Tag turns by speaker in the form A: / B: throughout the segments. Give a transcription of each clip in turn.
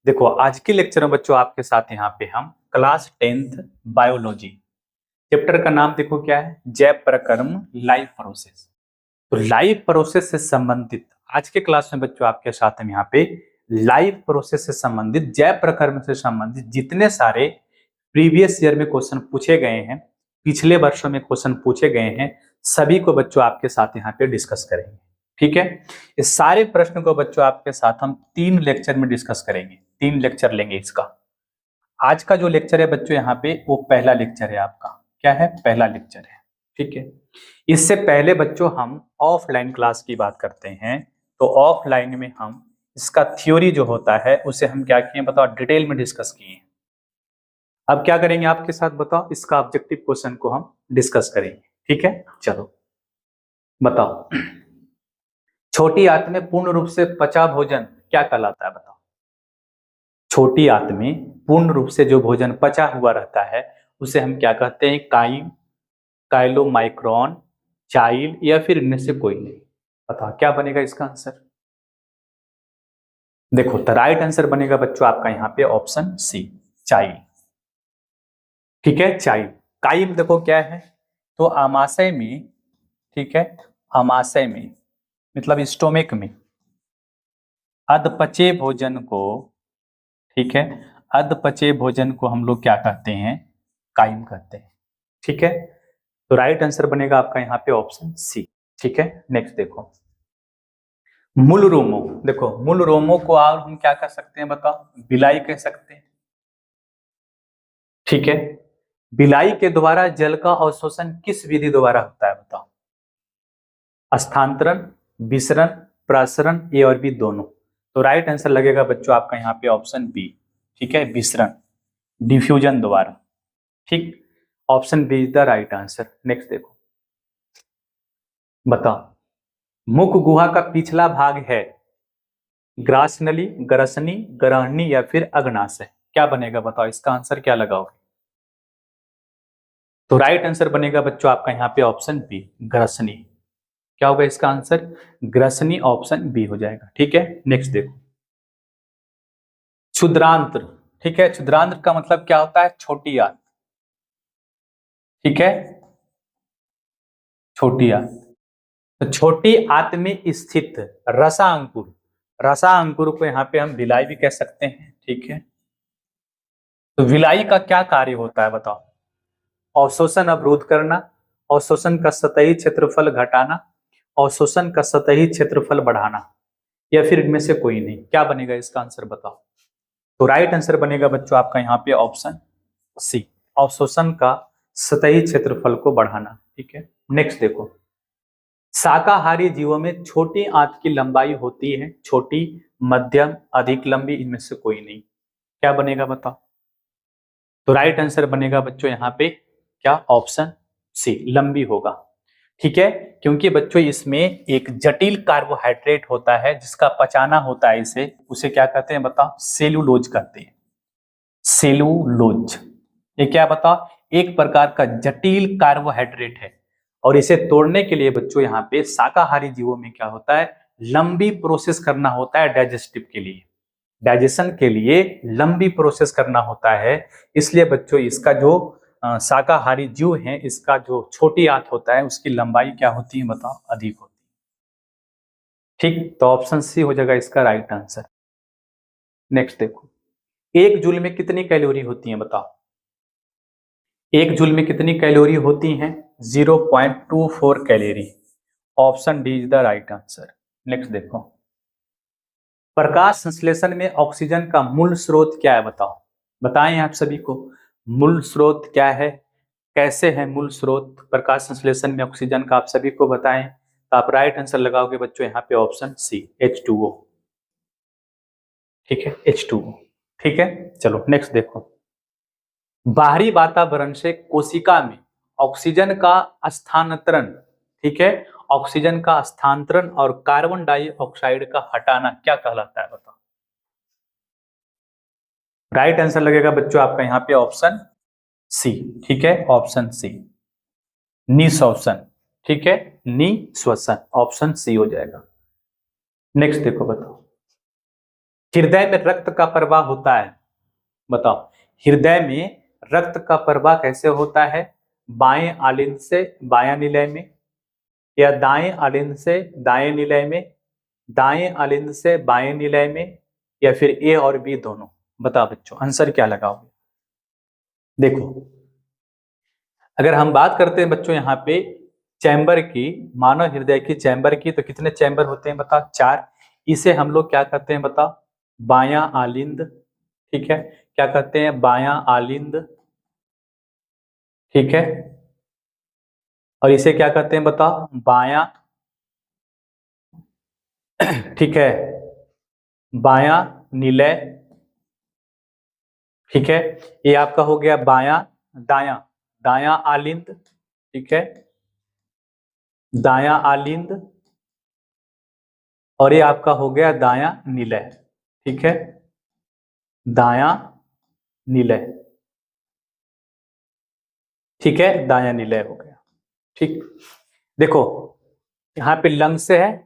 A: देखो आज के लेक्चर में बच्चों आपके साथ यहाँ पे हम क्लास 10th बायोलॉजी चैप्टर का नाम देखो क्या है, जैव प्रक्रम लाइफ प्रोसेस। तो लाइफ प्रोसेस से संबंधित आज के क्लास में बच्चों आपके साथ हम यहाँ पे लाइफ प्रोसेस से संबंधित जैव प्रक्रम से संबंधित जितने सारे प्रीवियस ईयर में क्वेश्चन पूछे गए हैं, पिछले वर्षों में क्वेश्चन पूछे गए हैं, सभी को बच्चों आपके साथ यहाँ पे डिस्कस करेंगे। ठीक है, इस सारे प्रश्न को बच्चों आपके साथ हम 3 लेक्चर में डिस्कस करेंगे, 3 लेक्चर लेंगे इसका। आज का जो लेक्चर है बच्चों यहाँ पे वो पहला लेक्चर है आपका, क्या है, पहला लेक्चर है। ठीक है, इससे पहले बच्चों हम ऑफलाइन क्लास की बात करते हैं, तो ऑफलाइन में हम इसका थ्योरी जो होता है उसे हम क्या किए बताओ, डिटेल में डिस्कस किए। अब क्या करेंगे आपके साथ बताओ, इसका ऑब्जेक्टिव क्वेश्चन को हम डिस्कस करेंगे। ठीक है, चलो बताओ, छोटी आंत में पूर्ण रूप से पचा भोजन क्या कहलाता है बताओ। छोटी आंत में पूर्ण रूप से जो भोजन पचा हुआ रहता है उसे हम क्या कहते हैं, काइम, काइलोमाइक्रोन, चाइल, या फिर इनमें से कोई नहीं। बताओ क्या बनेगा इसका आंसर। देखो तो राइट आंसर बनेगा बच्चों आपका यहाँ पे ऑप्शन सी, चाइल। ठीक है, चाइल। काइम देखो क्या है, तो आमाशय में, ठीक है, आमाशय में मतलब स्टोमिक में अधपचे भोजन को, ठीक है, अधपचे भोजन को हम लोग क्या कहते हैं, काइम कहते हैं। ठीक है, तो राइट आंसर बनेगा आपका यहाँ पे ऑप्शन सी। ठीक है, नेक्स्ट देखो, मूल रोमो। देखो मूल रोमो को और हम क्या कह सकते हैं बताओ, बिलाई कह सकते हैं। ठीक है, बिलाई के द्वारा जल का अवशोषण किस विधि द्वारा होता है बताओ। स्थानांतरण, विसरण, प्रसरण, ए और बी दोनों। तो राइट आंसर लगेगा बच्चों आपका यहाँ पे ऑप्शन बी। ठीक है, विसरण, डिफ्यूजन द्वारा। ठीक, option B is the right answer. Next देखो, बताओ, मुख गुहा का पिछला भाग है ग्रासनली, ग्रसनी, ग्रहणी या फिर अग्नाशय। क्या बनेगा बताओ, इसका आंसर क्या लगाओगे। तो राइट आंसर बनेगा बच्चों आपका यहाँ पे ऑप्शन बी, ग्रसनी। क्या होगा इसका आंसर, ग्रसनी, ऑप्शन बी हो जाएगा। ठीक है, नेक्स्ट देखो, क्षुद्रांत्र। ठीक है, क्षुद्रांत्र का मतलब क्या होता है, छोटी आंत। ठीक है, छोटी आंत। तो छोटी आंत में स्थित रसा अंकुर, रसा अंकुर को यहाँ पे हम विलाई भी कह सकते हैं। ठीक है, तो विलाई का क्या कार्य होता है बताओ। अवशोषण अवरोध करना, अवशोषण का सतही क्षेत्रफल घटाना, अवशोषण का सतही क्षेत्रफल बढ़ाना, या फिर इनमें से कोई नहीं। क्या बनेगा इसका आंसर बताओ। तो राइट आंसर बनेगा बच्चों आपका यहाँ पे ऑप्शन सी, अवशोषण का सतही क्षेत्रफल को बढ़ाना। ठीक है, नेक्स्ट देखो, शाकाहारी जीवों में छोटी आंत की लंबाई होती है छोटी, मध्यम, अधिक लंबी, इनमें से कोई नहीं। क्या बनेगा बताओ। तो राइट आंसर बनेगा बच्चों यहाँ पे क्या, ऑप्शन सी, लंबी होगा। ठीक है, क्योंकि बच्चों इसमें एक जटिल कार्बोहाइड्रेट होता है जिसका पचाना होता है, इसे उसे क्या कहते हैं बताओ, सेलुलोज कहते हैं। सेलुलोज, ये क्या बताओ, एक प्रकार का जटिल कार्बोहाइड्रेट है, और इसे तोड़ने के लिए बच्चों यहाँ पे शाकाहारी जीवों में क्या होता है, लंबी प्रोसेस करना होता है डाइजेस्टिव के लिए, डाइजेशन के लिए लंबी प्रोसेस करना होता है। इसलिए बच्चों इसका जो शाकाहारी जीव है, इसका जो छोटी आंत होता है उसकी लंबाई क्या होती है बताओ, अधिक होती है। ठीक, तो ऑप्शन सी हो जाएगा इसका राइट आंसर। नेक्स्ट देखो, एक जूल में कितनी कैलोरी होती है बताओ। एक जूल में कितनी कैलोरी होती हैं, 0.24 calorie. Option D is the right answer. Next देखो, प्रकाश संश्लेषण में ऑक्सीजन का मूल स्रोत क्या है बताओ। बताएं आप सभी को, मूल स्रोत क्या है, कैसे है मूल स्रोत प्रकाश संश्लेषण में ऑक्सीजन का, आप सभी को बताएं। तो आप राइट आंसर लगाओगे बच्चों यहाँ पे ऑप्शन सी, H2O। ठीक है, H2O। ठीक है, चलो नेक्स्ट देखो, बाहरी वातावरण से कोशिका में ऑक्सीजन का स्थानांतरण, ठीक है, ऑक्सीजन का स्थानांतरण और कार्बन डाइऑक्साइड का हटाना क्या कहलाता है बताओ। राइट आंसर लगेगा बच्चों आपका यहाँ पे ऑप्शन सी। ठीक है, ऑप्शन सी, निःश्वसन। ठीक है, निःश्वसन, ऑप्शन सी हो जाएगा। नेक्स्ट देखो बताओ, हृदय में रक्त का प्रवाह होता है, बताओ हृदय में रक्त का प्रवाह कैसे होता है? बाएं आलिंद से बायां निलय में, या दाएं आलिंद से दाएं निलय में, दाएं आलिंद से बाएं निलय में, या फिर ए और बी दोनों? बताओ बच्चों आंसर क्या लगाओगे? देखो अगर हम बात करते हैं बच्चों यहाँ पे चैम्बर की, मानव हृदय की चैम्बर की, तो कितने चैम्बर होते हैं बताओ? 4। इसे हम लोग क्या कहते हैं बताओ? बायां आलिंद, ठीक है, क्या कहते हैं? बायां आलिंद, ठीक है। और इसे क्या कहते हैं बताओ? बायां, ठीक है, बायां निलय, ठीक है। ये आपका हो गया बायां, दायां, दायां आलिंद, ठीक है, दायां आलिंद, और ये आपका हो गया दायां निलय, ठीक है, दायां निलय, ठीक है, दायां निलय हो गया। ठीक, देखो यहाँ पे लंग्स है,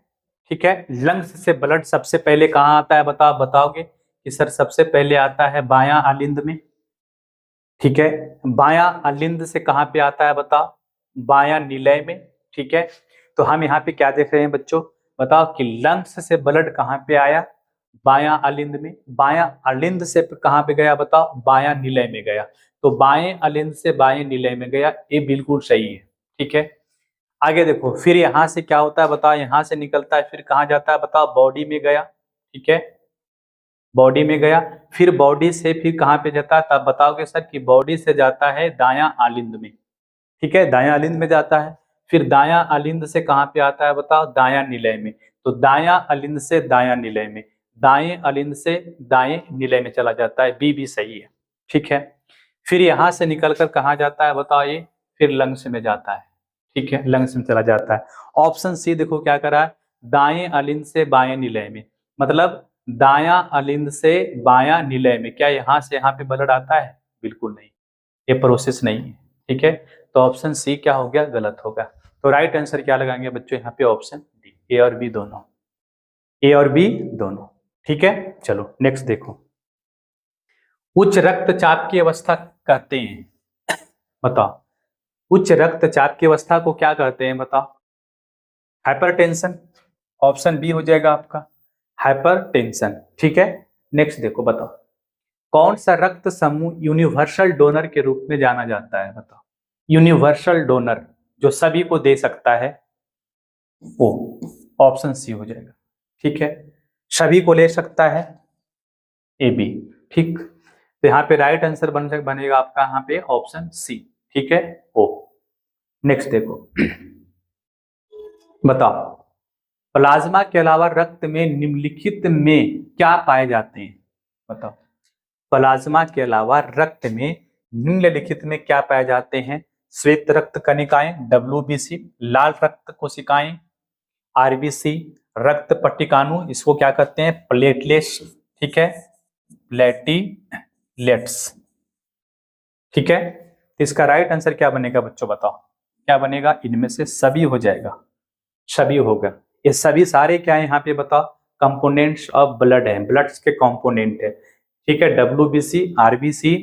A: ठीक है, लंग्स से ब्लड सबसे पहले कहाँ आता है बताओ? बताओगे कि सर सबसे पहले आता है बायां आलिंद में, ठीक है। बायां आलिंद से कहाँ पे आता है बताओ? बायां निलय में, ठीक है। तो हम यहाँ पे क्या देख रहे हैं बच्चों? बताओ कि लंग्स से ब्लड कहाँ पे आया? बायां आलिंद में। बायां आलिंद से कहाँ पे गया बताओ? बायां निलय में गया। तो बाएं आलिंद से बाएं निलय में गया, ये बिल्कुल सही है, ठीक है। आगे देखो फिर यहाँ से क्या होता है बताओ? यहाँ से निकलता है फिर कहाँ जाता है बताओ? बॉडी में गया, ठीक है, बॉडी में गया। फिर बॉडी से फिर कहाँ पे जाता है? तब बताओगे सर कि बॉडी से जाता है दायां आलिंद में, ठीक है, दायां आलिंद में जाता है। फिर दायां आलिंद से कहाँ पे आता है बताओ? दायां निलय में। तो दायां आलिंद से दायां निलय में, दाएं आलिंद से दाएं निलय में चला जाता है, बी भी सही है, ठीक है। फिर यहाँ से निकलकर कहाँ जाता है बताओ? ये फिर लंग्स में जाता है, ठीक है, लंग्स में चला जाता है। ऑप्शन सी देखो क्या करा है? दाएं आलिंद से बाएं निलय में, मतलब दायां आलिंद से बायां निलय में। क्या यहाँ से यहाँ पे ब्लड आता है? बिल्कुल नहीं, ये प्रोसेस नहीं है, ठीक है। तो ऑप्शन सी क्या हो गया? गलत होगा। तो राइट आंसर क्या लगाएंगे बच्चों यहाँ पे? ऑप्शन डी, ए और बी दोनों, ए और बी दोनों, ठीक है। चलो नेक्स्ट देखो, उच्च रक्तचाप की अवस्था कहते हैं, बताओ उच्च रक्तचाप की अवस्था को क्या कहते हैं बताओ? हाइपरटेंशन, ऑप्शन बी हो जाएगा आपका हाइपरटेंशन, ठीक है। नेक्स्ट देखो, बताओ कौन सा रक्त समूह यूनिवर्सल डोनर के रूप में जाना जाता है? बताओ यूनिवर्सल डोनर जो सभी को दे सकता है, वो ऑप्शन सी हो जाएगा, ठीक है, सभी को ले सकता है, ए बी, ठीक। तो यहाँ पे राइट आंसर बनेगा आपका यहाँ पे ऑप्शन सी, ठीक है, ओ। नेक्स्ट देखो, बताओ प्लाज्मा के अलावा रक्त में निम्नलिखित में क्या पाए जाते हैं? बताओ प्लाज्मा के अलावा रक्त में निम्नलिखित में क्या पाए जाते हैं? श्वेत रक्त कणिकाएं, WBC, लाल रक्त कोशिकाएं, RBC, रक्त पट्टिकाणु, इसको क्या कहते हैं? प्लेटलेट्स, ठीक है, प्लेटलेट्स, ठीक है। तो इसका राइट आंसर क्या बनेगा बच्चों? बताओ क्या बनेगा? इनमें से सभी हो जाएगा, सभी होगा। ये सभी सारे क्या है यहाँ पे बताओ? कंपोनेंट्स ऑफ ब्लड है, ब्लड्स के कंपोनेंट है, ठीक है, WBC, RBC,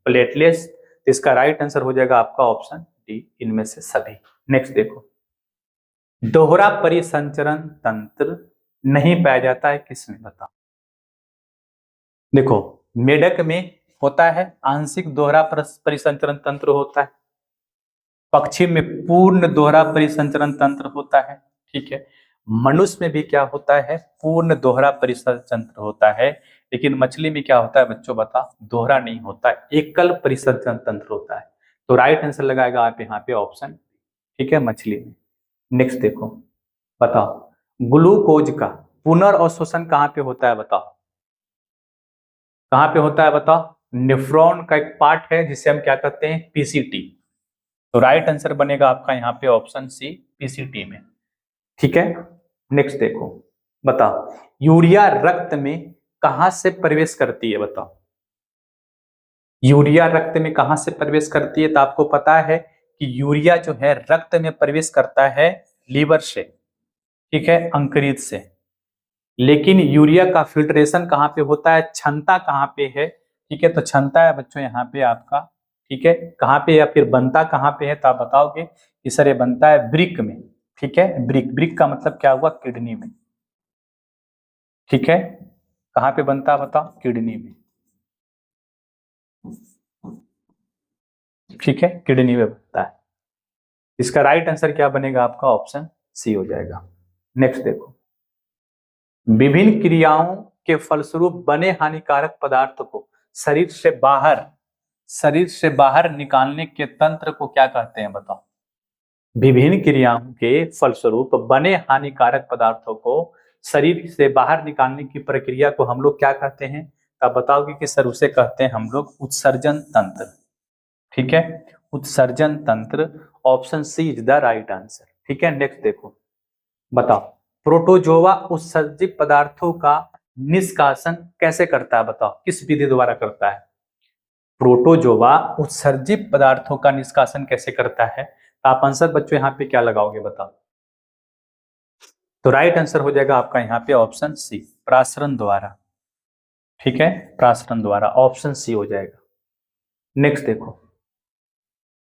A: प्लेटलेट्स। तो इसका राइट आंसर हो जाएगा आपका ऑप्शन डी, इनमें से सभी। नेक्स्ट देखो, दोहरा परिसंचरण तंत्र नहीं पाया जाता है किसमें? बताओ। देखो मेढक में होता है आंशिक दोहरा परिसंचरण तंत्र होता है, पक्षी में पूर्ण दोहरा परिसंचरण तंत्र होता है, ठीक है, मनुष्य में भी क्या होता है? पूर्ण दोहरा परिसंचरण तंत्र होता है। लेकिन मछली में क्या होता है बच्चों? बता, दोहरा नहीं होता है, एकल परिसंचरण तंत्र होता है। तो राइट आंसर लगाएगा आप यहाँ पे ऑप्शन, ठीक है, मछली में। नेक्स्ट देखो, बताओ ग्लूकोज का पुनर्अवशोषण कहाँ पे होता है? बताओ कहाँ पे होता है बताओ? नेफ्रॉन का एक पार्ट है जिसे हम क्या कहते हैं? PCT। तो राइट आंसर बनेगा आपका यहाँ पे ऑप्शन सी, PCT में, ठीक है। नेक्स्ट देखो, बताओ यूरिया रक्त में कहां से प्रवेश करती है? बताओ यूरिया रक्त में कहां से प्रवेश करती है? तो आपको पता है कि यूरिया जो है रक्त में प्रवेश करता है लीवर से, ठीक है, अंकुरित से। लेकिन यूरिया का फिल्ट्रेशन कहाँ पे होता है, क्षमता कहाँ पे है, ठीक है। तो क्षमता है बच्चों यहाँ पे आपका, ठीक है, कहाँ पे, या फिर बनता कहाँ पे है, तो आप बताओगे कि सर ये बनता है ब्रिक में, ठीक है। ब्रिक, ब्रिक का मतलब क्या हुआ, किडनी में, ठीक है। कहाँ पे बनता है बताओ, किडनी में, ठीक है, किडनी में बनता है। इसका राइट आंसर क्या बनेगा आपका, ऑप्शन सी हो जाएगा। नेक्स्ट देखो, विभिन्न क्रियाओं के फलस्वरूप बने हानिकारक पदार्थ को शरीर से बाहर निकालने के तंत्र को क्या कहते हैं बताओ। विभिन्न क्रियाओं के फलस्वरूप बने हानिकारक पदार्थों को शरीर से बाहर निकालने की प्रक्रिया को हम लोग क्या कहते हैं, तो आप बताओगे कि सर उसे कहते हैं हम लोग उत्सर्जन तंत्र, ठीक है, उत्सर्जन तंत्र। Option C is the right answer, ठीक है। नेक्स्ट देखो, बताओ प्रोटोजोआ उत्सर्जित पदार्थों का निष्कासन कैसे करता है बताओ, किस विधि द्वारा करता है। प्रोटोजोआ उत्सर्जित पदार्थों का निष्कासन कैसे करता है, तो आप आंसर बच्चों यहाँ पे क्या लगाओगे बताओ। तो राइट आंसर हो जाएगा आपका यहाँ पे ऑप्शन सी, प्रासरण द्वारा, ठीक है, प्रासरण द्वारा, ऑप्शन सी हो जाएगा। नेक्स्ट देखो,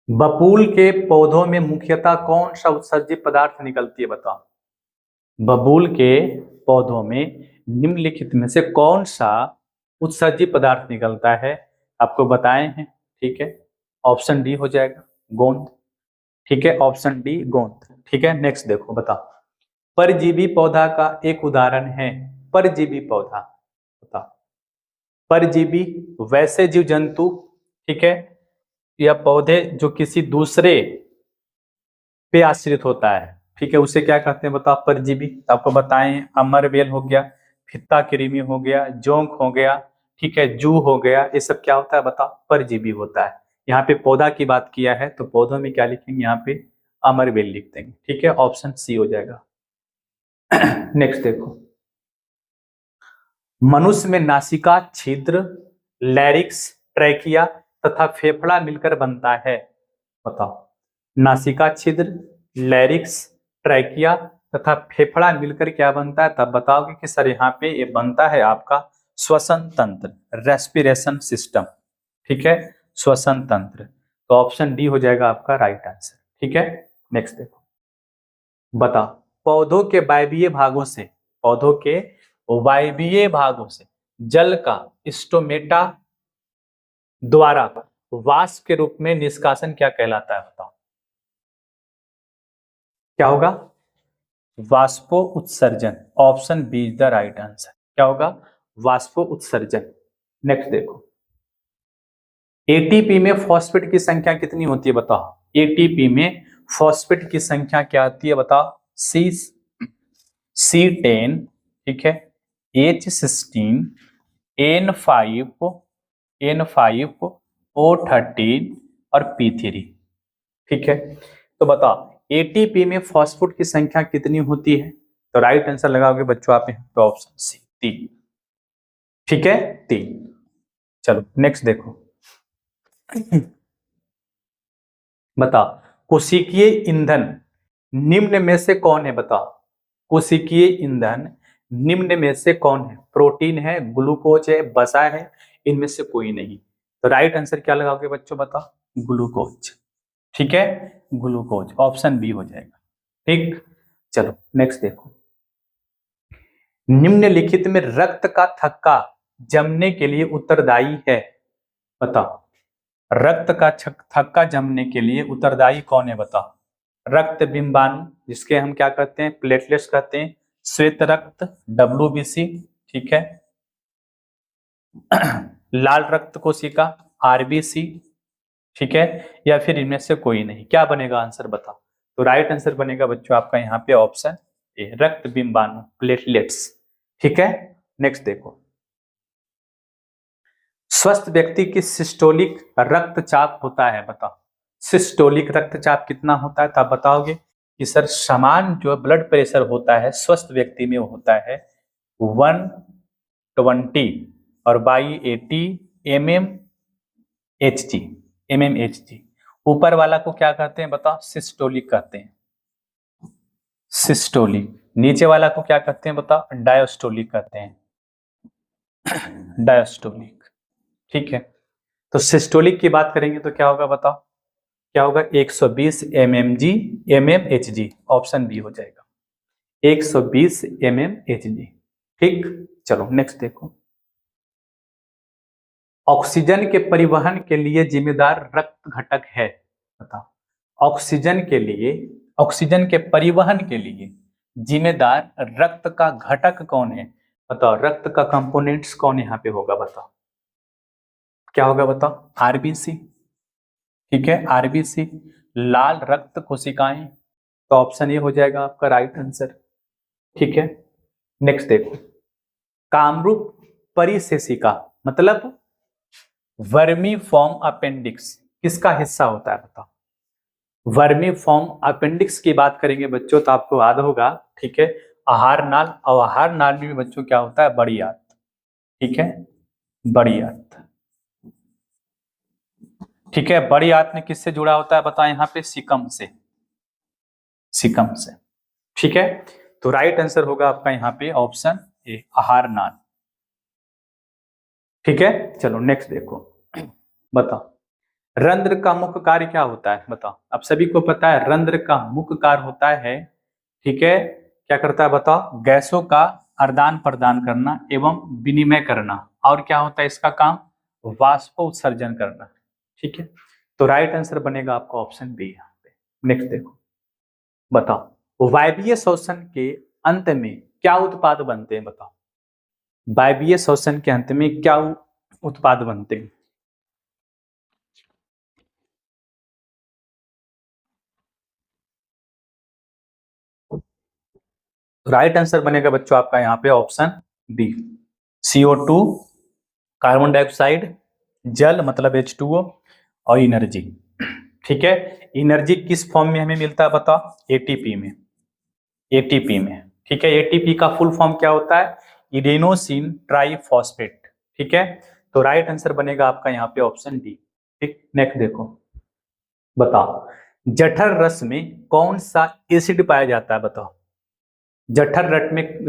A: बबूल के पौधों में मुख्यतः कौन सा उत्सर्जित पदार्थ निकलती है बताओ। बबूल के पौधों में निम्नलिखित में से कौन सा उत्सर्जित पदार्थ निकलता है, आपको बताए हैं, ठीक है। ऑप्शन डी हो जाएगा, गोंद, ठीक है, ऑप्शन डी गोंद, ठीक है। नेक्स्ट देखो, बताओ परजीवी पौधा का एक उदाहरण है, परजीवी पौधा बताओ। परजीवी वैसे जीव जंतु, ठीक है, या पौधे जो किसी दूसरे पे आश्रित होता है, ठीक है, उसे क्या कहते हैं बताओ, परजीवी। आपको बताएं, अमरबेल हो गया, फित्ता कृमि हो गया, जोंक हो गया, ठीक है, जू हो गया, ये सब क्या होता है बताओ, परजीवी होता है। यहाँ पे पौधा की बात किया है तो पौधों में क्या लिखेंगे, यहाँ पे अमरबेल लिख देंगे, ठीक है, ऑप्शन सी हो जाएगा। नेक्स्ट देखो, मनुष्य में नासिका छिद्र, लैरिक्स, ट्रैकिया तथा फेफड़ा मिलकर बनता है, बताओ। नासिका छिद्र, लैरिक्स, ट्रैकिया तथा फेफड़ा मिलकर क्या बनता है, तब बताओगे कि सर यहाँ पे ये बनता है आपका श्वसन तंत्र, रेस्पिरेशन सिस्टम, ठीक है, श्वसन तंत्र। तो ऑप्शन डी हो जाएगा आपका राइट आंसर, ठीक है। नेक्स्ट देखो, बताओ पौधों के वायवीय भागों से, पौधों के वायवीय भागों से जल का स्टोमेटा द्वारा वाष्प के रूप में निष्कासन क्या कहलाता है बताओ। क्या होगा, वाष्पो उत्सर्जन, option B is the right answer. क्या होगा, वाष्पो उत्सर्जन। नेक्स्ट देखो, एटीपी में फॉस्फेट की संख्या कितनी होती है बताओ। एटीपी में फॉस्फेट की संख्या क्या आती है बताओ, C10, ठीक है, H16, N5, O13 और P3, ठीक है। तो बताओ एटीपी में फॉस्फेट की संख्या कितनी होती है, तो राइट आंसर लगाओगे बच्चों आप यहाँ पे ऑप्शन सी, 3, ठीक है, 3। चलो नेक्स्ट देखो, बताओ कोशिकीय ईंधन निम्न में से कौन है बताओ। कोशिकीय ईंधन निम्न में से कौन है, प्रोटीन है, ग्लूकोज है, वसा है, इनमें से कोई नहीं। तो राइट आंसर क्या लगाओगे बच्चों बताओ, ग्लूकोज, ठीक है, ग्लूकोज, ऑप्शन बी हो जाएगा, ठीक। चलो नेक्स्ट देखो, निम्नलिखित में रक्त का थक्का जमने के लिए उत्तरदायी है, बताओ। रक्त का थक्का जमने के लिए उत्तरदायी कौन है बताओ। रक्त बिंबाणु, जिसके हम क्या कहते हैं, प्लेटलेट्स कहते हैं, श्वेत रक्त, WBC, ठीक है, लाल रक्त कोशिका, RBC, ठीक है, या फिर इनमें से कोई नहीं। क्या बनेगा आंसर बताओ। तो राइट आंसर बनेगा बच्चों आपका यहाँ पे ऑप्शन ए, रक्त बिंबाणु, प्लेटलेट्स, ठीक है। नेक्स्ट देखो, स्वस्थ व्यक्ति की सिस्टोलिक रक्तचाप होता है बताओ। सिस्टोलिक रक्तचाप कितना होता है, तो आप बताओगे कि सर समान जो ब्लड प्रेशर होता है स्वस्थ व्यक्ति में होता है 120 और बाई 80 mmHg। ऊपर वाला को क्या कहते हैं बताओ, सिस्टोलिक कहते हैं, सिस्टोलिक, नीचे वाला को क्या कहते हैं बताओ, डायस्टोलिक कहते हैं, डायस्टोलिक। ठीक है, तो सिस्टोलिक की बात करेंगे तो क्या होगा बताओ, क्या होगा 120 mmHg, ऑप्शन बी हो जाएगा 120 mmHg। ठीक, चलो नेक्स्ट देखो, ऑक्सीजन के परिवहन के लिए जिम्मेदार रक्त घटक है, बताओ ऑक्सीजन के परिवहन के लिए जिम्मेदार रक्त का घटक कौन है, बताओ रक्त का कंपोनेंट्स कौन यहाँ पे होगा, बताओ क्या होगा बताओ, आरबीसी। ठीक है, आरबीसी, लाल रक्त कोशिकाएं, तो ऑप्शन ए हो जाएगा आपका राइट आंसर। ठीक है, नेक्स्ट देखो, कामरूप परिशेषिका मतलब वर्मी फॉर्म अपेंडिक्स किसका हिस्सा होता है, बताओ वर्मी फॉर्म अपेंडिक्स की बात करेंगे बच्चों तो आपको याद होगा, ठीक है, आहार नाल, और आहार नाल में बच्चों क्या होता है, बड़ी आंत। ठीक है, बड़ी आंत। ठीक है, बड़ी आंत में किससे जुड़ा होता है बताएं, यहाँ पे सिकम से, सिकम से। ठीक है, तो राइट आंसर होगा आपका यहाँ पे ऑप्शन ए, आहार नाल। ठीक है, चलो नेक्स्ट देखो, बताओ रंध्र का मुख्य कार्य क्या होता है, बताओ अब सभी को पता है रंध्र का मुख्य कार्य होता है, ठीक है, क्या करता है बताओ, गैसों का आदान प्रदान करना एवं विनिमय करना, और क्या होता है इसका काम, वाष्पोत्सर्जन करना। ठीक है, तो राइट आंसर बनेगा आपका ऑप्शन बी यहाँ पे। नेक्स्ट देखो, बताओ वायवीय श्वसन के अंत में क्या उत्पाद बनते हैं, बताओ वायवीय श्वसन के अंत में क्या उत्पाद बनते हैं, राइट आंसर बनेगा बच्चों आपका यहाँ पे option B, CO2, carbon dioxide, जल मतलब H2O, और एनर्जी। ठीक है, एनर्जी किस फॉर्म में हमें मिलता है बताओ, एटीपी में, एटीपी में। ठीक है, एटीपी का फुल फॉर्म क्या होता है, इडेनोसिन ट्राइफॉस्फेट। ठीक है, तो राइट आंसर बनेगा आपका यहाँ पे ऑप्शन डी। ठीक, नेक्स्ट देखो, बताओ जठर रस में कौन सा एसिड पाया जाता है, बताओ जठर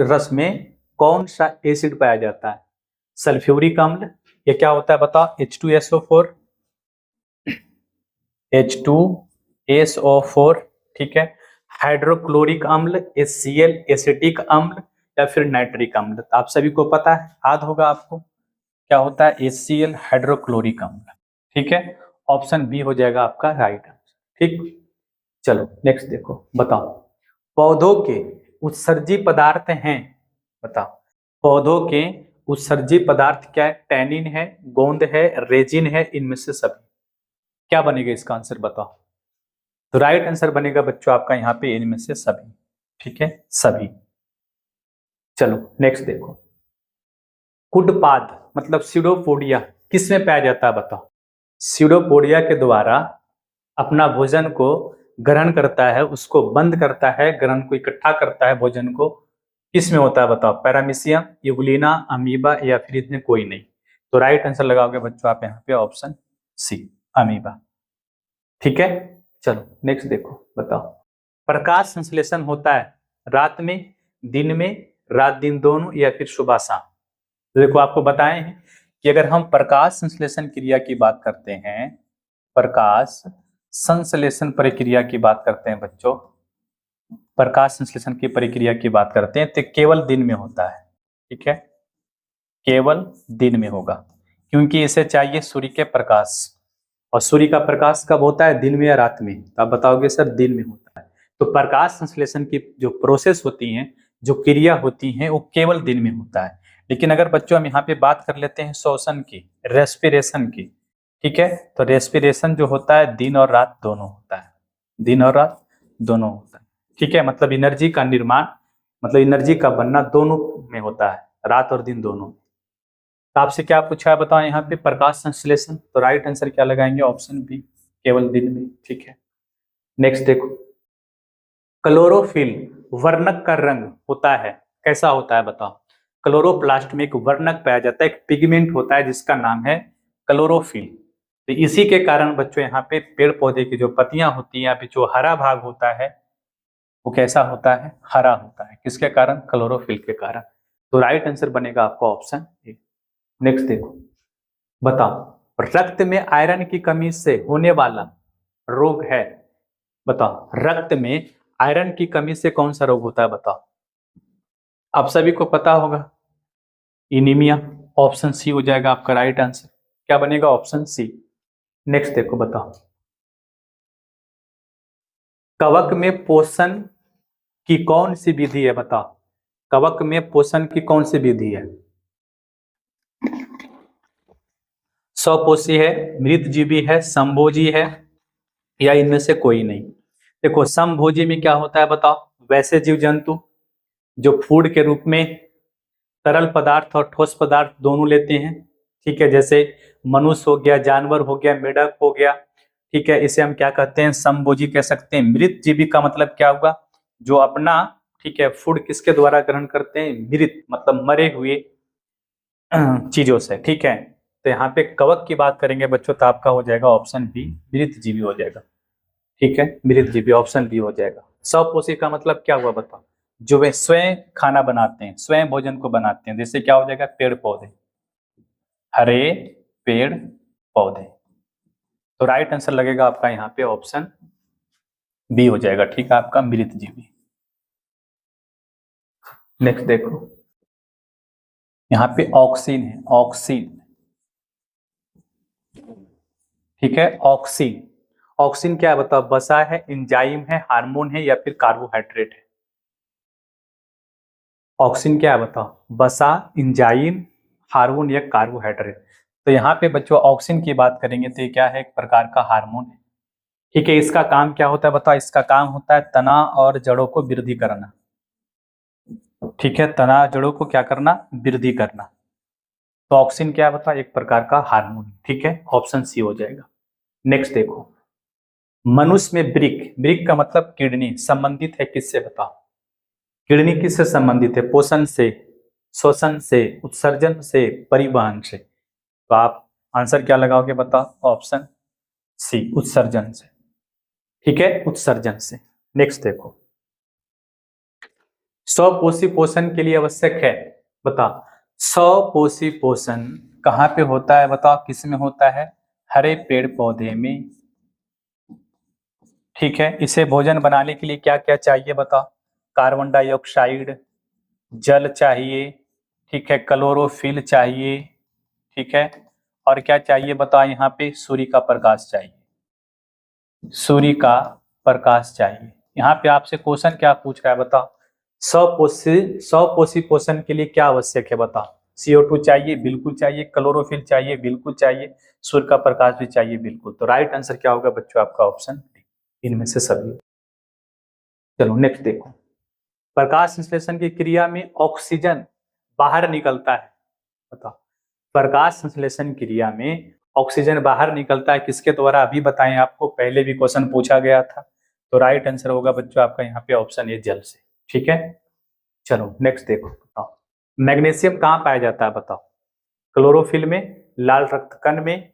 A: रस में कौन सा एसिड पाया जाता है, सल्फ्यूरिक अम्ल, ये क्या होता है बताओ, H2SO4, H2SO4। ठीक है, हाइड्रोक्लोरिक अम्ल, HCl, एसिटिक अम्ल, या फिर नाइट्रिक अम्ल, तो आप सभी को पता है, याद होगा आपको क्या होता है, HCl हाइड्रोक्लोरिक अम्ल। ठीक है, ऑप्शन बी हो जाएगा आपका राइट आंसर। ठीक, चलो नेक्स्ट देखो, बताओ पौधों के उत्सर्जी पदार्थ हैं, बताओ पौधों के उत्सर्जी पदार्थ क्या है, टैनिन है, गोंद है, रेजिन है, इनमें से सभी, क्या बनेगा इसका आंसर बताओ, तो राइट आंसर बनेगा बच्चों आपका यहाँ पे इनमें से सभी। ठीक है, सभी। चलो नेक्स्ट देखो, कुडपाद मतलब सीडोपोडिया किस में पाया जाता है बताओ, सीडोपोडिया के द्वारा अपना भोजन को ग्रहण करता है, उसको बंद करता है, ग्रहण को इकट्ठा करता है, भोजन को किस में होता है बताओ, पैरामीशियम, यूग्लिना, अमीबा, या फिर इसमें कोई नहीं, तो राइट आंसर लगाओगे बच्चों आप यहाँ पे ऑप्शन सी, अमीबा। ठीक है, चलो नेक्स्ट देखो, बताओ प्रकाश संश्लेषण होता है रात में, दिन में, रात दिन दोनों, या फिर सुबह शाम। तो देखो आपको बताए हैं कि अगर हम प्रकाश संश्लेषण क्रिया की बात करते हैं, प्रकाश संश्लेषण प्रक्रिया की बात करते हैं बच्चों, प्रकाश संश्लेषण की प्रक्रिया की बात करते हैं तो केवल दिन में होता है। ठीक है, केवल दिन में होगा, क्योंकि इसे चाहिए सूर्य के प्रकाश, और सूर्य का प्रकाश कब होता है, दिन में या रात में, तो आप बताओगे सर दिन में होता है। तो प्रकाश संश्लेषण की जो प्रोसेस होती हैं, जो क्रिया होती हैं, वो केवल दिन में होता है। लेकिन अगर बच्चों हम यहाँ पे बात कर लेते हैं श्वसन की, रेस्पिरेशन की, ठीक है, तो रेस्पिरेशन जो होता है दिन और रात दोनों होता है, दिन और रात दोनों होता है। ठीक है, मतलब एनर्जी का निर्माण, मतलब एनर्जी का बनना दोनों में होता है, रात और दिन दोनों। तो आपसे क्या पूछा है बताओ यहाँ पे, प्रकाश संश्लेषण, तो राइट आंसर क्या लगाएंगे, ऑप्शन बी, केवल दिन में। ठीक है, नेक्स्ट देखो, क्लोरोफिल वर्णक का रंग होता है, कैसा होता है बताओ, क्लोरोप्लास्ट में एक वर्णक पाया जाता है, एक पिगमेंट होता है जिसका नाम है क्लोरोफिल। तो इसी के कारण बच्चों यहाँ पे पेड़ पौधे की जो पत्तियां होती हैं, यहाँ पे जो हरा भाग होता है, वो कैसा होता है, हरा होता है। किसके कारण, क्लोरोफिल के कारण। तो राइट आंसर बनेगा आपका ऑप्शन ए। नेक्स्ट देखो, बताओ रक्त में आयरन की कमी से होने वाला रोग है, बताओ रक्त में आयरन की कमी से कौन सा रोग होता है, बताओ। आप सभी को पता होगा, इनीमिया। ऑप्शन सी हो जाएगा आपका राइट आंसर। क्या बनेगा, ऑप्शन सी। नेक्स्ट देखो, बताओ कवक में पोषण की कौन सी विधि है, बताओ। कवक में पोषण की कौन सी विधि है, स्वपोषी है, मृतजीवी है, संभोजी है, या इनमें से कोई नहीं। देखो समभोजी में क्या होता है, बताओ। वैसे जीव जंतु जो फूड के रूप में तरल पदार्थ और ठोस पदार्थ दोनों लेते हैं, ठीक है। जैसे मनुष्य हो गया, जानवर हो गया, मेढक हो गया, ठीक है। इसे हम क्या कहते हैं, समभोजी कह सकते हैं। मृत जीवी का मतलब क्या हुआ, जो अपना, ठीक है, फूड किसके द्वारा ग्रहण करते हैं, मृत मतलब मरे हुए चीजों से, ठीक है। तो यहाँ पे कवक की बात करेंगे बच्चों, तो आपका हो जाएगा ऑप्शन बी, मृत जीवी हो जाएगा, ठीक है। मृत जीवी ऑप्शन बी हो जाएगा। स्वपोषी का मतलब क्या हुआ, बताओ। जो वे स्वयं खाना बनाते हैं, स्वयं भोजन को बनाते हैं, जैसे क्या हो जाएगा, पेड़ पौधे, हरे पेड़ पौधे। तो राइट आंसर लगेगा आपका यहाँ पे ऑप्शन बी हो जाएगा, ठीक है, आपका मृत जीवी। नेक्स्ट देखो, यहाँ पे ऑक्सीन है, ऑक्सीन, ठीक है। ऑक्सीन, ऑक्सीन क्या है, बताओ। वसा है, एंजाइम है, हार्मोन है, या फिर कार्बोहाइड्रेट है। ऑक्सीन क्या है, बताओ। वसा, एंजाइम, हार्मोन या कार्बोहाइड्रेट। तो यहाँ पे बच्चों ऑक्सीन की बात करेंगे तो ये क्या है, एक प्रकार का हार्मोन है, ठीक है। इसका काम क्या होता है, बताओ। इसका काम होता है तना और जड़ों को वृद्धि करना, ठीक है। तना जड़ों को क्या करना, वृद्धि करना। तो ऑक्सीन क्या है, बताओ, एक प्रकार का हार्मोन, ठीक है। ऑप्शन सी हो जाएगा। नेक्स्ट देखो, मनुष्य में वृक्क, वृक्क का मतलब किडनी, संबंधित है किससे, बताओ। किडनी किससे संबंधित है, पोषण से, शोषण से, उत्सर्जन से, परिवहन से। तो आप आंसर क्या लगाओगे, बताओ। ऑप्शन सी, उत्सर्जन से, ठीक है, उत्सर्जन से। नेक्स्ट देखो, स्वपोषी पोषण के लिए आवश्यक है, बताओ। स्वपोषी पोषण कहाँ पे होता है, बताओ। किस में होता है, हरे पेड़ पौधे में, ठीक है। इसे भोजन बनाने के लिए क्या क्या चाहिए, बताओ। कार्बन डाइऑक्साइड, जल चाहिए, ठीक है, क्लोरोफिल चाहिए, ठीक है, और क्या चाहिए, बताओ। यहाँ पे सूर्य का प्रकाश चाहिए, सूर्य का प्रकाश चाहिए। यहाँ पे आपसे क्वेश्चन क्या पूछ रहा है, बताओ। स्वपोषी पोषण के लिए क्या आवश्यक है, बताओ। CO2 चाहिए, बिल्कुल चाहिए। क्लोरोफिल चाहिए, बिल्कुल चाहिए। सूर्य का प्रकाश भी चाहिए, बिल्कुल। तो राइट आंसर क्या होगा बच्चों, आपका ऑप्शन डी, इनमें से सभी। चलो नेक्स्ट देखो, प्रकाश संश्लेषण की क्रिया में ऑक्सीजन बाहर निकलता है, बताओ। प्रकाश संश्लेषण क्रिया में ऑक्सीजन बाहर निकलता है किसके द्वारा, अभी बताएं, आपको पहले भी क्वेश्चन पूछा गया था। तो राइट आंसर होगा बच्चों आपका यहाँ पे ऑप्शन ए, जल से, ठीक है। चलो नेक्स्ट देखो, बताओ मैग्नीशियम कहाँ पाया जाता है, बताओ। क्लोरोफिल में, लाल रक्त कण में,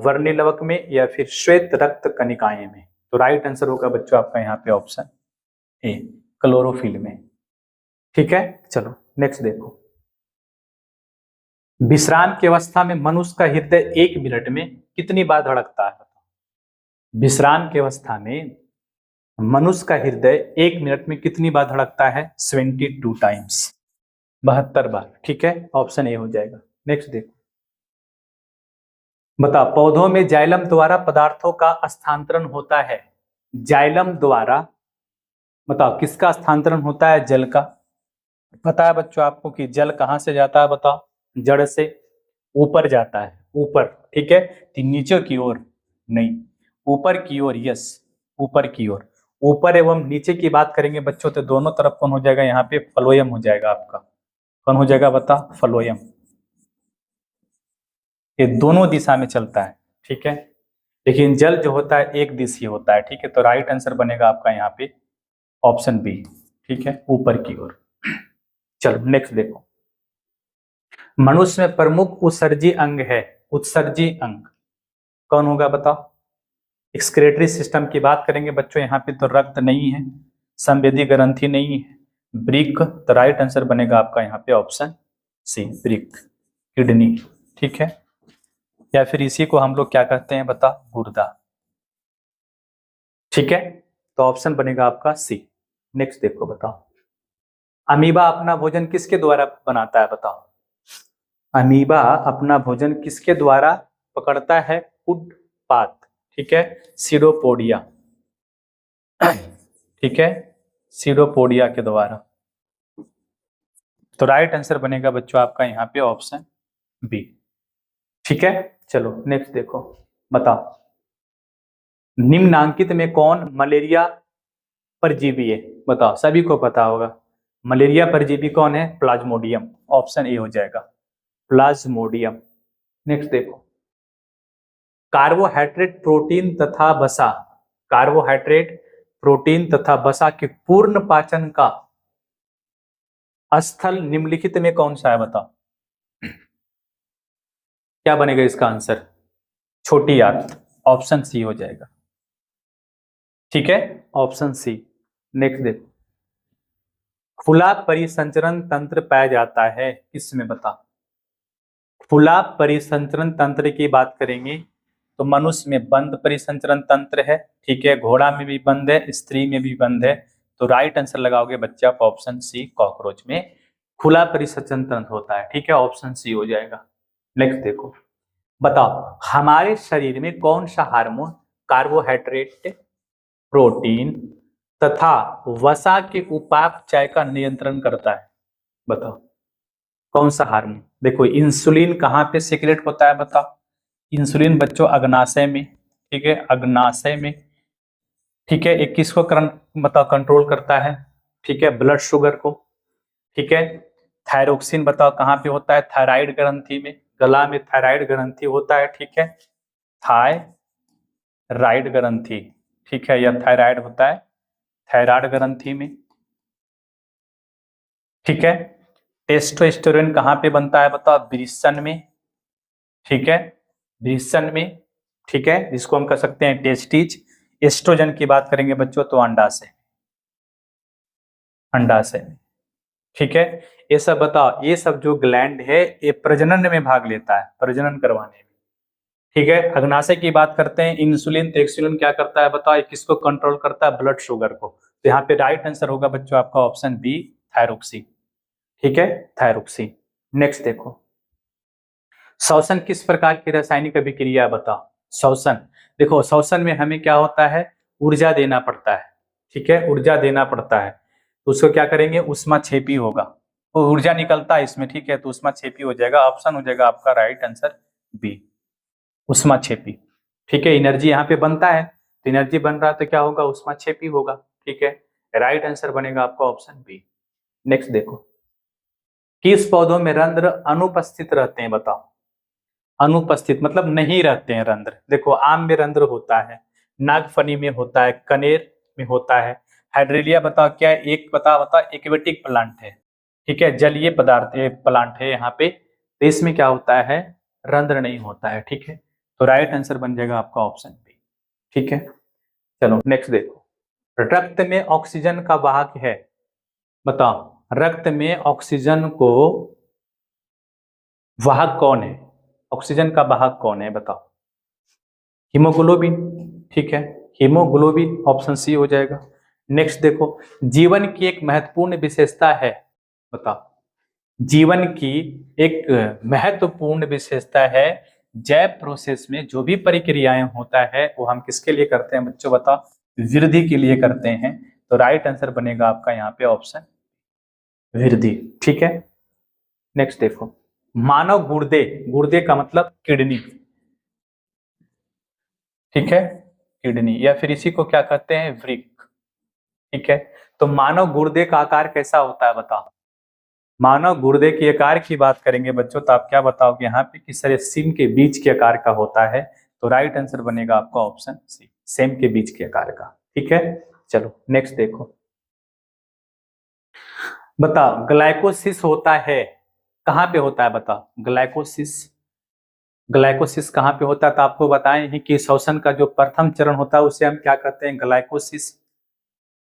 A: वर्णिलवक में, या फिर श्वेत रक्त कणिकाएं में। तो राइट आंसर होगा बच्चों आपका यहाँ पे ऑप्शन ए, क्लोरोफिल में, ठीक है। चलो नेक्स्ट देखो, विश्राम की अवस्था में मनुष्य का हृदय 1 मिनट में कितनी बार धड़कता है, बताओ। विश्राम की अवस्था में मनुष्य का हृदय 1 मिनट में कितनी बार धड़कता है, 72 टाइम्स, 72 बार, ठीक है। ऑप्शन ए हो जाएगा। नेक्स्ट देखो, बताओ पौधों में जाइलम द्वारा पदार्थों का स्थानांतरण होता है, जाइलम द्वारा, बताओ किसका स्थानांतरण होता है, जल का। पता है बच्चों आपको कि जल कहां से जाता है, बताओ। जड़ से ऊपर जाता है, ऊपर, ठीक है। नीचे की ओर नहीं, ऊपर की ओर, यस, ऊपर की ओर। ऊपर एवं नीचे की बात करेंगे बच्चों तो दोनों तरफ कौन हो जाएगा, यहाँ पे फ्लोएम हो जाएगा आपका। कौन हो जाएगा, बता, फ्लोएम। ये दोनों दिशा में चलता है, ठीक है। लेकिन जल जो होता है एक दिशीय होता है, ठीक है। तो राइट आंसर बनेगा आपका यहाँ पे ऑप्शन बी, ठीक है, ऊपर की ओर। चलो नेक्स्ट देखो, मनुष्य में प्रमुख उत्सर्जी अंग है, उत्सर्जी अंग कौन होगा, बताओ। एक्सक्रेटरी सिस्टम की बात करेंगे बच्चों, यहाँ पे तो रक्त नहीं है, संवेदी ग्रंथि नहीं है, ब्रिक, तो राइट आंसर बनेगा आपका यहाँ पे ऑप्शन सी, ब्रिक, किडनी, ठीक है। या फिर इसी को हम लोग क्या कहते हैं बता, गुर्दा, ठीक है। तो ऑप्शन बनेगा आपका सी। नेक्स्ट देखो, बताओ अमीबा अपना भोजन किसके द्वारा बनाता है, बताओ। अमीबा अपना भोजन किसके द्वारा पकड़ता है, कुड पात, ठीक है, सीरोपोडिया, ठीक है, सीरोपोडिया के द्वारा। तो राइट आंसर बनेगा बच्चों आपका यहाँ पे ऑप्शन बी, ठीक है। चलो नेक्स्ट देखो, बताओ निम्नांकित में कौन मलेरिया परजीवी है, बताओ, सभी को पता होगा मलेरिया परजीवी कौन है, प्लाज्मोडियम, ऑप्शन ए हो जाएगा, प्लाज्मोडियम। नेक्स्ट देखो, कार्बोहाइड्रेट प्रोटीन तथा वसा, कार्बोहाइड्रेट प्रोटीन तथा वसा के पूर्ण पाचन का स्थल निम्नलिखित में कौन सा है, बताओ। क्या बनेगा इसका आंसर, छोटी आंत, ऑप्शन सी हो जाएगा, ठीक है, ऑप्शन सी। नेक्स्ट देखो, खुला परिसंचरण तंत्र पाया जाता है किसमें, बता। खुला परिसंचरण तंत्र की बात करेंगे तो मनुष्य में बंद परिसंचरण तंत्र है, ठीक है, घोड़ा में भी बंद है, स्त्री में भी बंद है। तो राइट आंसर लगाओगे बच्चे आप ऑप्शन सी, कॉकरोच में खुला परिसंचरण तंत्र होता है, ठीक है, ऑप्शन सी हो जाएगा। नेक्स्ट देखो, बताओ हमारे शरीर में कौन सा हार्मोन कार्बोहाइड्रेट, प्रोटीन तथा वसा के उपापचय का नियंत्रण करता है, बताओ कौन सा हार्मोन। देखो इंसुलिन कहाँ पे सिक्रेट होता है, बताओ। इंसुलिन बच्चों अग्नाशय में, ठीक है, अग्नाशय में, ठीक है। एक किसको बताओ कंट्रोल करता है, ठीक है, ब्लड शुगर को, ठीक है। थायरोक्सिन बताओ कहाँ पे होता है, थायराइड ग्रंथि में, गला में थायराइड ग्रंथि होता है, ठीक है, थायराइड ग्रंथि, ठीक है, यह थायराइड होता है थायराइड ग्रंथि में, ठीक है। टेस्टोस्टेरोन कहाँ पे बनता है बताओ, वृषण में, ठीक है, वृषण में, ठीक है, जिसको हम कह सकते हैं टेस्टिज। एस्ट्रोजन की बात करेंगे बच्चों तो अंडाशय, अंडाशय में, ठीक है। ये सब बताओ, ये सब जो ग्लैंड है ये प्रजनन में भाग लेता है, प्रजनन करवाने में, ठीक है। अग्नाशय की बात करते हैं, इंसुलिन, तो इंसुलिन क्या करता है बताओ, किसको कंट्रोल करता है, ब्लड शुगर को। तो यहाँ पे राइट आंसर होगा बच्चों आपका ऑप्शन बी, थायरोक्सिन, ठीक है, थायरोक्सिन। नेक्स्ट देखो, श्वसन किस प्रकार की रासायनिक अभिक्रिया है, बताओ। श्वसन, देखो श्वसन में हमें क्या होता है, ऊर्जा देना पड़ता है, ठीक है, ऊर्जा देना पड़ता है। तो उसको क्या करेंगे, उष्माक्षेपी होगा, वो ऊर्जा निकलता है इसमें, ठीक है, तो उष्माक्षेपी हो जाएगा, ऑप्शन हो जाएगा आपका राइट आंसर बी, उष्माक्षेपी, ठीक है। एनर्जी यहाँ पे बनता है, तो एनर्जी बन रहा है तो क्या होगा, उष्माक्षेपी होगा, ठीक है, राइट आंसर बनेगा आपका ऑप्शन बी। नेक्स्ट देखो, किस पौधों में रंध्र अनुपस्थित रहते हैं, बताओ। अनुपस्थित मतलब नहीं रहते हैं रंध्र। देखो आम में रंध्र होता है, नागफनी में होता है, कनेर में होता है, हाइड्रेलिया बताओ क्या है, एक बताओ एक्वेटिक प्लांट है, ठीक है, जलीय पदार्थ प्लांट है यहाँ पे, तो इसमें क्या होता है, रंध्र नहीं होता है, ठीक है। तो राइट आंसर बन जाएगा आपका ऑप्शन बी, ठीक है। चलो नेक्स्ट देखो, रक्त में ऑक्सीजन का वाहक है, बताओ रक्त में ऑक्सीजन को वाहक कौन है, ऑक्सीजन का वाहक कौन है बताओ। हीमोग्लोबिन, ठीक है, हीमोग्लोबिन, ऑप्शन सी हो जाएगा। नेक्स्ट देखो, जीवन की एक महत्वपूर्ण विशेषता है, बताओ। जीवन की एक महत्वपूर्ण विशेषता है, जैव प्रोसेस में जो भी प्रक्रियाएं होता है वो हम किसके लिए करते हैं बच्चों, बताओ, वृद्धि के लिए करते हैं। तो राइट आंसर बनेगा आपका यहाँ पे ऑप्शन वृद्धि, ठीक है। नेक्स्ट देखो, मानव गुर्दे, गुर्दे का मतलब किडनी, ठीक है, किडनी, या फिर इसी को क्या कहते हैं, वृक्क, ठीक है। तो मानव गुर्दे का आकार कैसा होता है, बताओ। मानव गुर्दे के आकार की बात करेंगे बच्चों तो आप क्या बताओगे यहाँ पे, कि सर सिम के बीज के आकार का होता है। तो राइट आंसर बनेगा आपका ऑप्शन सी, सेम के बीज के आकार का, ठीक है। चलो नेक्स्ट देखो, बताओ ग्लाइकोसिस होता है कहाँ पे होता है, बताओ ग्लाइकोसिस, ग्लाइकोसिस कहाँ पे होता है। तो आपको बताएं हैं कि श्वसन का जो प्रथम चरण होता है उसे हम क्या कहते हैं, ग्लाइकोसिस,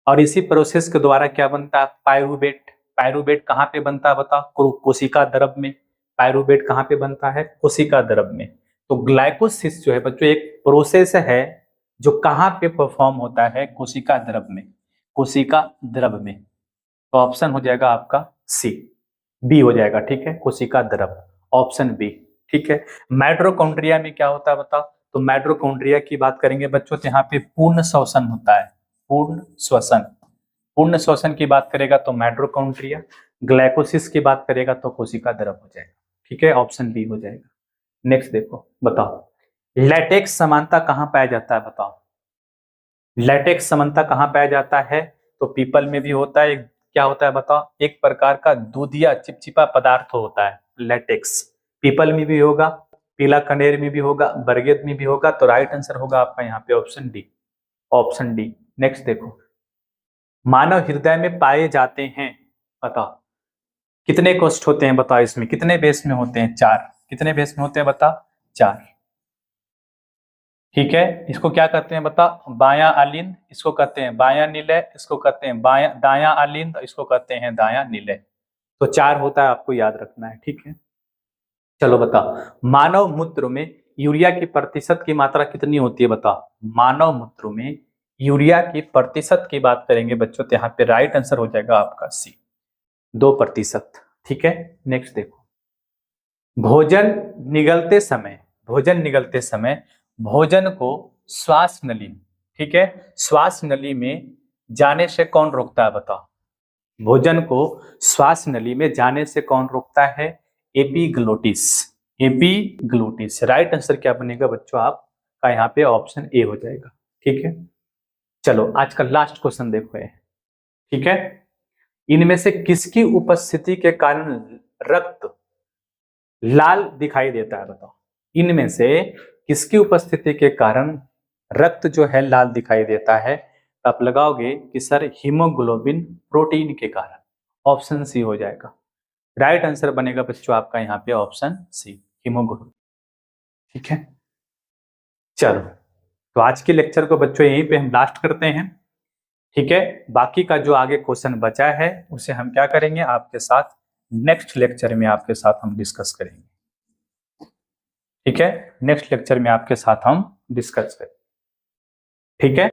A: और इसी प्रोसेस के द्वारा क्या बनता है, पायरूवेट। पायरूवेट कहाँ पे बनता है बता, कोशिका द्रव में। पायरूवेट कहाँ पे बनता है, कोशिका द्रव में। तो ग्लाइकोसिस जो है बच्चों एक प्रोसेस है जो कहाँ पे परफॉर्म होता है, कोशिका द्रव में। कोशिका द्रव में। तो ऑप्शन हो जाएगा आपका सी, बी हो जाएगा, ठीक है, कोशिका द्रव, ऑप्शन बी, ठीक है। माइटोकॉन्ड्रिया में क्या होता है बताओ, तो माइटोकॉन्ड्रिया की बात करेंगे बच्चों तो यहाँ पे पूर्ण श्वसन होता है, पूर्ण श्वसन। पूर्ण श्वसन की बात करेगा तो माइटोकॉन्ड्रिया, ग्लाइकोसिस की बात करेगा तो कोशिका द्रव हो जाएगा, ठीक है, ऑप्शन बी हो जाएगा। नेक्स्ट देखो, बताओ लैटेक्स समानता कहाँ पाया जाता है, बताओ लैटेक्स समानता कहाँ पाया जाता है, तो पीपल में भी होता है। क्या होता है बताओ, एक प्रकार का दूधिया चिपचिपा पदार्थ होता है लैटेक्स। पीपल में भी होगा, पीला कनेर में भी होगा, बरगद में भी होगा। तो राइट आंसर होगा आपका यहाँ पे option D, option D. Next देखो, मानव हृदय में पाए जाते हैं, बताओ कितने कोष्ठ होते हैं, बताओ इसमें कितने बेस में होते हैं, 4। कितने बेस में होते हैं बता, 4, ठीक है। इसको क्या कहते हैं बता, बायां आलिंद, इसको कहते हैं बायां निलय, इसको कहते हैं बायां दायां आलिंद, इसको कहते हैं दायां निलय। तो 4 होता है, आपको याद रखना है, ठीक है। चलो बता, मानव मूत्र में यूरिया की प्रतिशत की मात्रा कितनी होती है, बता। मानव मूत्र में यूरिया की प्रतिशत की बात करेंगे बच्चों तो यहाँ पे राइट आंसर हो जाएगा आपका सी, 2%, ठीक है। नेक्स्ट देखो, भोजन निगलते समय, भोजन निगलते समय भोजन को श्वास नली, ठीक है, श्वास नली में जाने से कौन रोकता है, बताओ। भोजन को श्वास नली में जाने से कौन रोकता है, एपीग्लोटिस, एपीग्लोटिस। राइट आंसर क्या बनेगा बच्चों आपका यहाँ पे ऑप्शन ए हो जाएगा, ठीक है। चलो आज का लास्ट क्वेश्चन देखो है, ठीक है। इनमें से किसकी उपस्थिति के कारण रक्त लाल दिखाई देता है, बताओ। इनमें से किसकी उपस्थिति के कारण रक्त जो है लाल दिखाई देता है, तो आप लगाओगे कि सर हीमोग्लोबिन प्रोटीन के कारण, ऑप्शन सी हो जाएगा। राइट आंसर बनेगा बच्चों आपका यहाँ पे ऑप्शन सी, हीमोग्लोबिन, ठीक है। चलो तो आज के लेक्चर को बच्चों यहीं पे हम लास्ट करते हैं, ठीक है। बाकी का जो आगे क्वेश्चन बचा है उसे हम क्या करेंगे आपके साथ नेक्स्ट लेक्चर में आपके साथ हम डिस्कस करेंगे, ठीक है। नेक्स्ट लेक्चर में आपके साथ हम डिस्कस करेंगे, ठीक है।